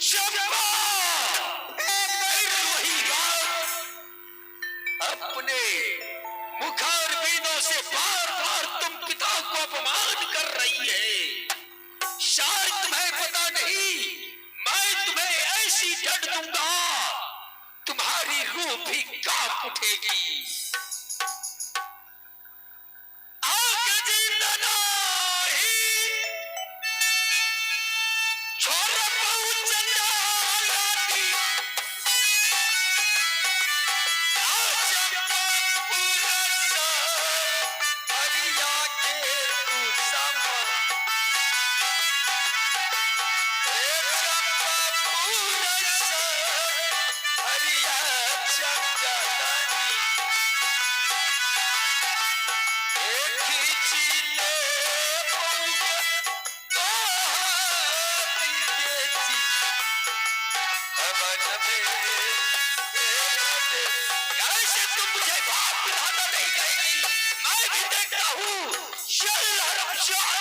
चंपा, फिर वही बात, अपने मुखार बीनों से बार बार तुम पिता को अपमान कर रही है। शायद तुम्हें पता नहीं, मैं तुम्हें ऐसी डंड दूंगा, तुम्हारी रूह भी कांप उठेगी। आगे जिंदा नहीं, छोड़ बहु चंडालाती, आज पूरा सा हरिया के तू समा, चंपा पूरा सा हरिया चंडालानी, एक ही चीले पहुंचे तो हाथी देती, अवन में कैसे तुम मुझे बाप विधाता नहीं कहेगी? मैं भी देखता हूँ। चल हरम चल।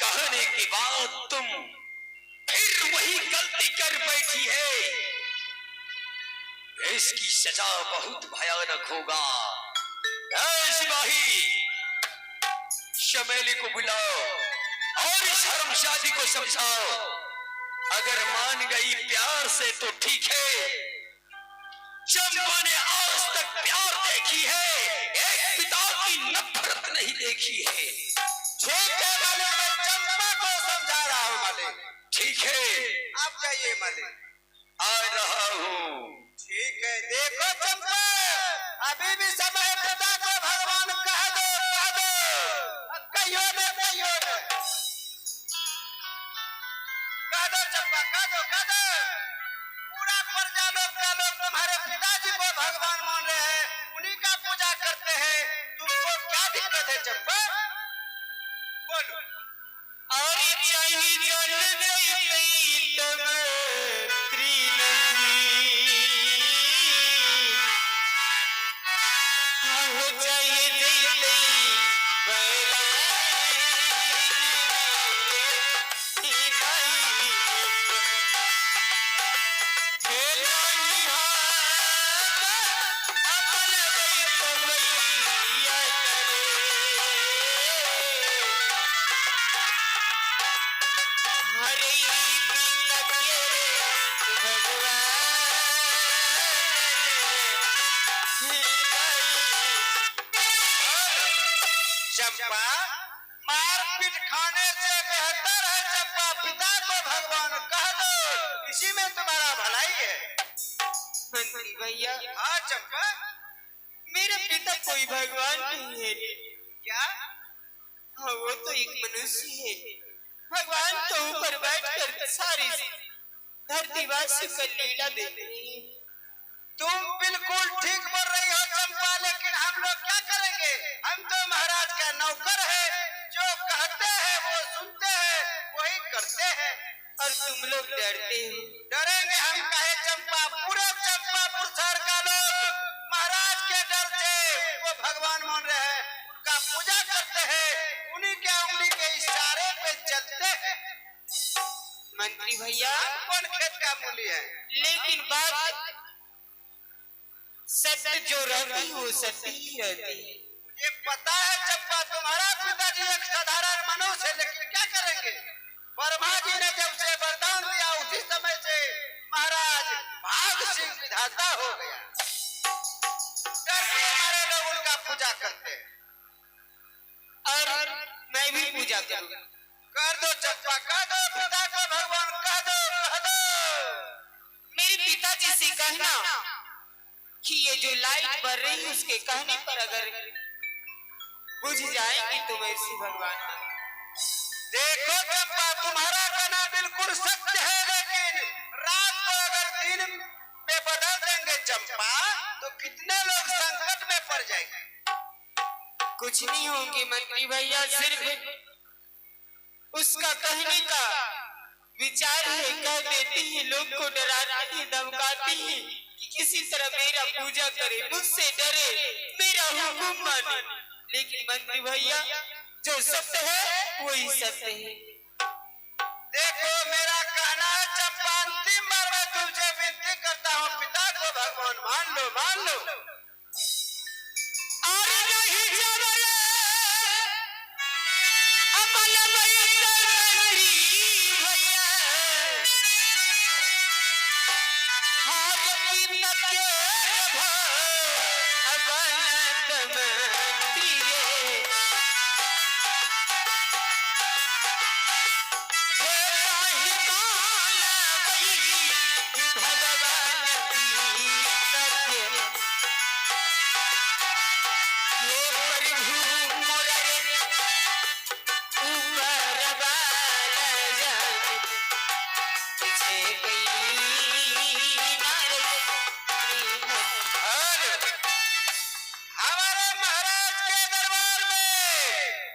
कहने के बाद तुम फिर वही गलती कर बैठी है। इसकी सजा बहुत भयानक होगा। सिपाही, शमेली को बुलाओ और इस हरमजादी को समझाओ। अगर मान गई प्यार से तो ठीक है। चंपा ने आज तक प्यार देखी है, एक पिता की नफरत नहीं देखी है। ठीक है मालिक, मैं चंपा को समझा रहा हूँ मालिक। ठीक है, आप जाइए मालिक। आ रहा हूँ। ठीक है, देखो चंपा, अभी भी समय है, पिता को भगवान कह दो, कह दो, कहियो न कहियो न, कह दो चंपा, कह दो, कह दो। पूरा प्रजा लोग का लोग तुम्हारे पिताजी को भगवान मान रहे हैं, उन्हीं का पूजा करते हैं। तुमको क्या दिक्कत है चंपा? बोलो। और चाहिए जल गई तब त्रिनंदी, हो चाहिए देते चंपा, मारपीट खाने से बेहतर है चंपा, पिता को भगवान कह दो, इसी में तुम्हारा भलाई है। मंत्री भैया, हाँ चंपा, मेरा पिता कोई भगवान नहीं है। क्या? हाँ, वो तो एक मनुष्य है। भगवान तो ऊपर बैठकर सारी धरतीवासी को लीला देते हैं। तुम बिल्कुल ठीक बोल रही हो चंपा, लेकिन हम लोग क्या करेंगे? हम तो महाराज का नौकर है, जो कहते हैं वो सुनते हैं, वही करते हैं। और तुम लोग डरते हो। डरेंगे हम काहे चंपा? पूरे चंपापुर शहर का लोग महाराज के डर से वो भगवान मान रहे हैं, उनका पूजा करते हैं, उन्हीं के उंगली के इशारे पे चलते हैं। मंत्री भैया, कौन खेत का मूली है? लेकिन बात सत्य जो रहती वो सत्य ही रहती है। मुझे पता है चंपा, तुम्हारा पिताजी एक साधारण मनुष्य है, लेकिन क्या करेंगे? ब्रह्मा जी ने जब से वरदान दिया, उसी समय से महाराज भाग सिंह विधाता हो गया। डर के मारे लोग उनका पूजा करते हैं। और मैं भी पूजा करूंगा। कर दो चंपा, कह दो, पिता को भगवान कह दो, कह दो। मेरे बढ़ रही उसके कहने पर अगर बुझ जाएगी तो वैसी भगवान देखो चंपा, तुम्हारा कहना बिल्कुल सत्य है, लेकिन रात को अगर दिन में बदल देंगे चंपा, तो कितने लोग संकट में पड़ जाएंगे। कुछ नहीं होंगे मंत्री भैया, सिर्फ उसका कहने का विचार है, कह देती है, लोग को डराती है, धमकाती है कि किसी तरह मेरा पूजा करे, मुझसे डरे, मेरा हुक्म माने। लेकिन मंत्री भैया जो सत्य है वही सत्य है। देखो मेरा कहना है चंपा, अंतिम बार मैं तुमसे विनती करता हूँ, पिता को भगवान मान लो, मान लो। अरे नहीं जबरे अमल भैया, हर दिन के अबलत मंत्रिये, हे महिमान वही भगवान की सत्य, हे प्रभु मुरारे ऊपर बाल जान, पीछे गई नारे हमारे महाराज के दरबार में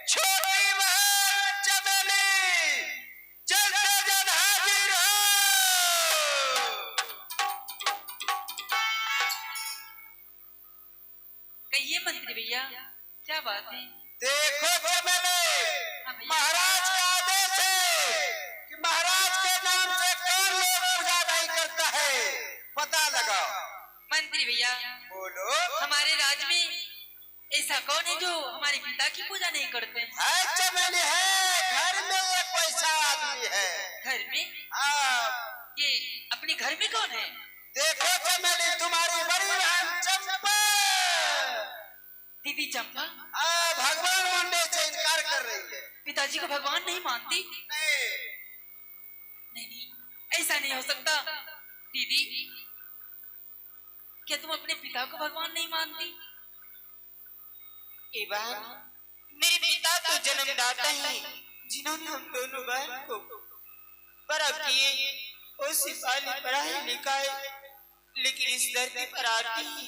छोटी बहन चमेली जल्द से जल्द हाजिर हो। कहिए मंत्री भैया, क्या बात है? देखो चमेली, महाराज का आदेश है कि महाराज के नाम से कौन लोग पूजा नहीं करता है, पता लगाओ। मंत्री भैया, बोलो। हमारे राज्य में ऐसा कौन है जो हमारे पिता की पूजा नहीं करते? है चमेली, है, घर में एक पैसा आदमी है। घर में? हाँ, ये अपने घर में कौन है? देखो चमेली, तुम्हारी बड़ी बहन चंपा दीदी चंपा भगवान मानने से इनकार कर रही है। पिताजी को भगवान नहीं मानती? नहीं, नहीं, ऐसा नहीं हो सकता। दीदी, क्या तुम अपने पिता को भगवान नहीं मानती? ए बहन, मेरे पिता तो जन्मदाता ही, जिन्होंने हम दोनों बहन को बड़ा किए, उससे पहले पढ़ाई लिखाई, लेकिन इस धरती पर आती ही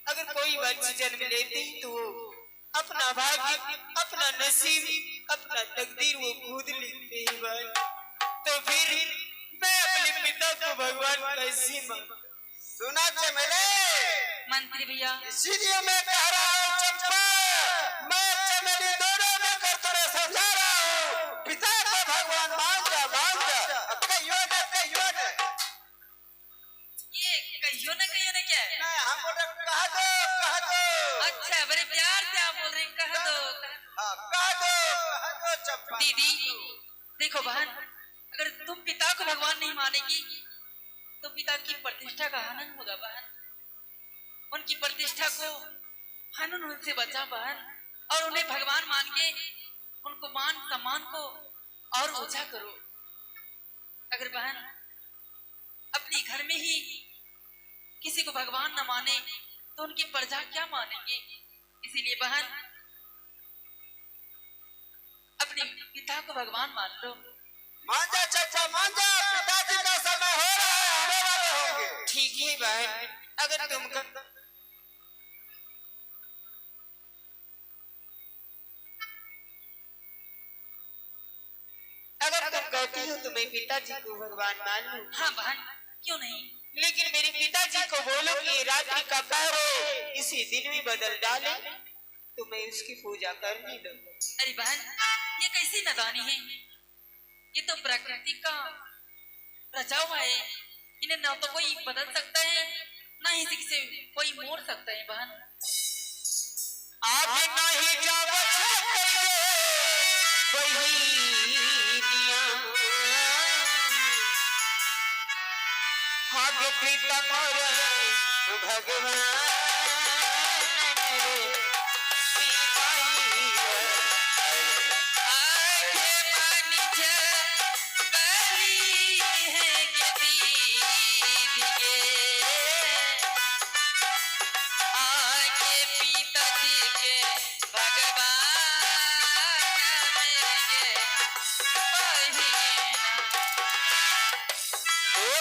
अगर कोई बच्चे जन्म लेते ही तो वो अपना भाग्य, अपना नसीब, अपना तकदीर वो खुद लिखते हैं बहन। तो फिर मैं अपने पिता को भगवान कैसे मानूं? सुना चमेली, मंत्री भैया, इसीलिए मैं कह रहा हूँ चंपा, मैं चमेली दोनों में कर तुझे समझा रहा हूँ, पिता को भगवान मान जा, मान जा। अब कहियो न कहियो न। ये कहियो ना क्या है? नहीं, हम बोले कह दो, कह दो। अच्छा, बड़े प्यार से आप बोल रहे हैं, कह दो। हाँ, कह दो चंपा। दीदी देखो बहन, अगर तुम पिता को भगवान नहीं मानेगी तो पिता की प्रतिष्ठा का हनन होगा बहन। उनकी प्रतिष्ठा को हनन उनसे बचा बहन, और उन्हें भगवान मान के उनको मान सम्मान को और ऊंचा करो। अगर बहन अपने घर में ही किसी को भगवान न माने तो उनकी प्रजा क्या मानेंगे? इसीलिए बहन अपने पिता को भगवान मान लो। मान जा चंपा, मान जा, पिताजी का समय हो रहा है, आने वाले होंगे। ठीक है बहन, अगर तुम कहती हो तो मैं पिताजी को भगवान मान लूं। हाँ बहन, क्यों नहीं? लेकिन मेरे पिताजी को बोलो कि ये रात्रि का पहर इसी दिन में बदल डाले तो मैं उसकी पूजा करने लगूं। अरे बहन, ये कैसी नादानी है? ये तो प्रकृति का रचा हुआ है, इन्हें ना तो कोई बदल सकता है, ना ही किसी कोई मोड़ सकता है बहन। आगे नहीं जाओ आगे प्रीतम भगवान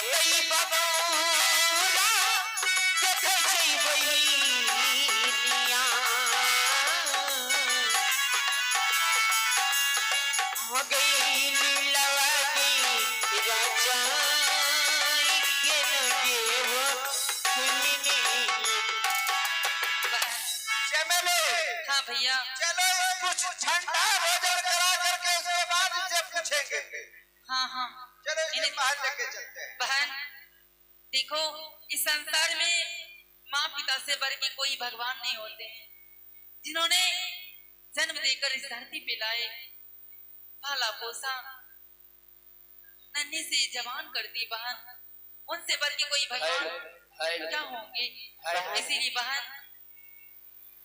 कई बबूला देखे छै बहिनिया हो गई लीलावा की रचाई के लगे वो सुमिनी चमेले हाँ भैया चलो कुछ ठंडा भोजन करा करके उसके बाद इसे पूछेंगे। हाँ हाँ चलो इन्हें बाहर लेके चलते हैं। बहन देखो इस संसार में माँ पिता से बढ़ के कोई भगवान नहीं होते हैं, जिन्होंने जन्म देकर इस धरती पे लाए, पाला पोसा, नन्ही से जवान कर दी बहन, उनसे बढ़ के कोई भगवान क्या होंगे। इसीलिए बहन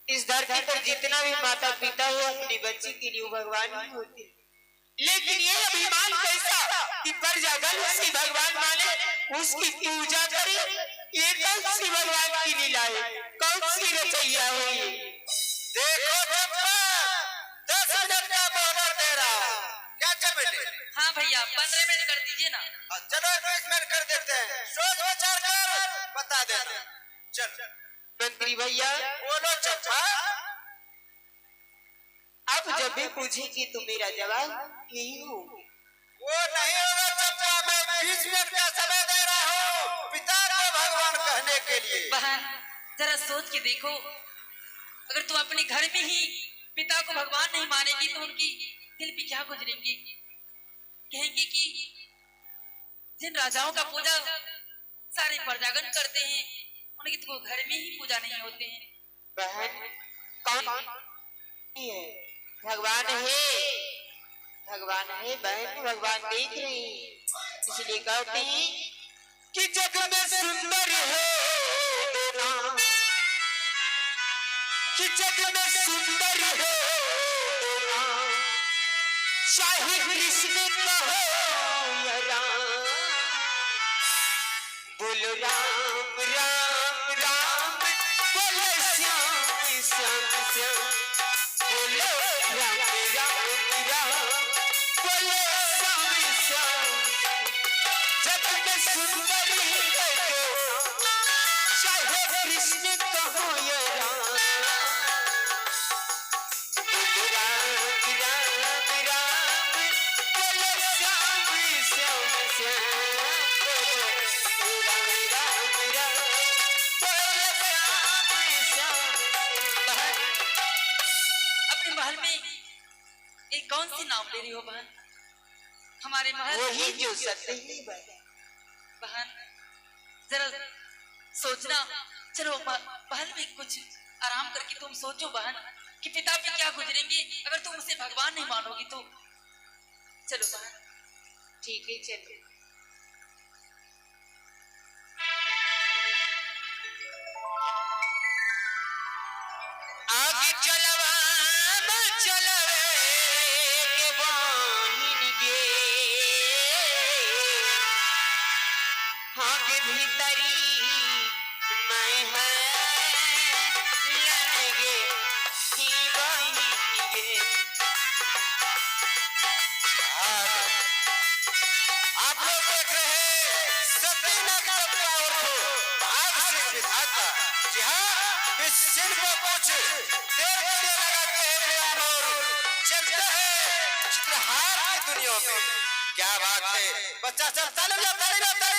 इस धरती पर जितना भी माता पिता हो अपनी बच्ची के लिए भगवान ही होते हैं, लेकिन ये अभिमान कैसा कि प्रजागण उसी भगवान माने, उसकी पूजा करे। ये कौन सी भगवान की लीला है, कौन सी रचैया है ये? देखो चंपा 10 मिनट का मोहलत दे रहा हूं। क्या चमेले? हाँ भैया 15 मिनट कर दीजिए ना। चलो 20 मिनट कर देते हैं, सोच विचार कर बता देना। चल मंत्री भैया बोलो चंपा। अब जब भी पूछेगी तो मेरा जवाब यही हो। वो नहीं होगा चंपा, मैं 20 मिनट का समय दे रहा हूँ पिता को भगवान कहने के लिए। बहन जरा सोच के देखो, अगर तुम अपने घर में ही पिता को भगवान नहीं मानेगी तो उनकी दिल पे क्या गुजरेंगे। कहेंगे कि जिन राजाओं का पूजा सारे प्रजागण करते हैं, उनकी तो घर में ही पूजा नहीं होते हैं। बहन कौन है? भगवान है, भगवान है बहन, भगवान देख रहे हैं, इसलिए कहते हैं कि जग में सुंदर है नाम, कि जग में सुंदर है नाम, चाहे कृष्ण कहो या राम, बोलो राम राम राम, बोलो श्याम श्याम श्याम, बोलो राम राम राम, बोलो श्याम श्याम। जग में सुंदर है तो चाहे कृष्ण कहो या राम, बोलो राम राम राम, बोलो श्याम श्याम श्याम, बोलो राम राम राम, बोलो श्याम श्याम। अपने महल में एक कौन सी नाम ले रही हो बहन? हमारे महल वही जो सत्य ही बहन। बहन जरा सोचना, चलो महल में कुछ आराम करके तुम सोचो बहन कि पिता पे क्या गुजरेंगे अगर तुम उसे भगवान नहीं मानोगी तो। चलो बहन। ठीक है चलिए। आगे चलवा चलवे के बहिन गे, आगे भीतरी मैं है लगे की बहिन गे। आप लोग देख रहे हैं सत्यनाथ चंपा और भाग सिंह विधाता। जी हाँ, इस सिर को कुछ देर के लिए लगाते हैं विराम और चलते हैं चित्रहार की दुनिया में। क्या बात है बच्चा, सब ताली बजाओ, ताली बजाओ, ताली बजाओ।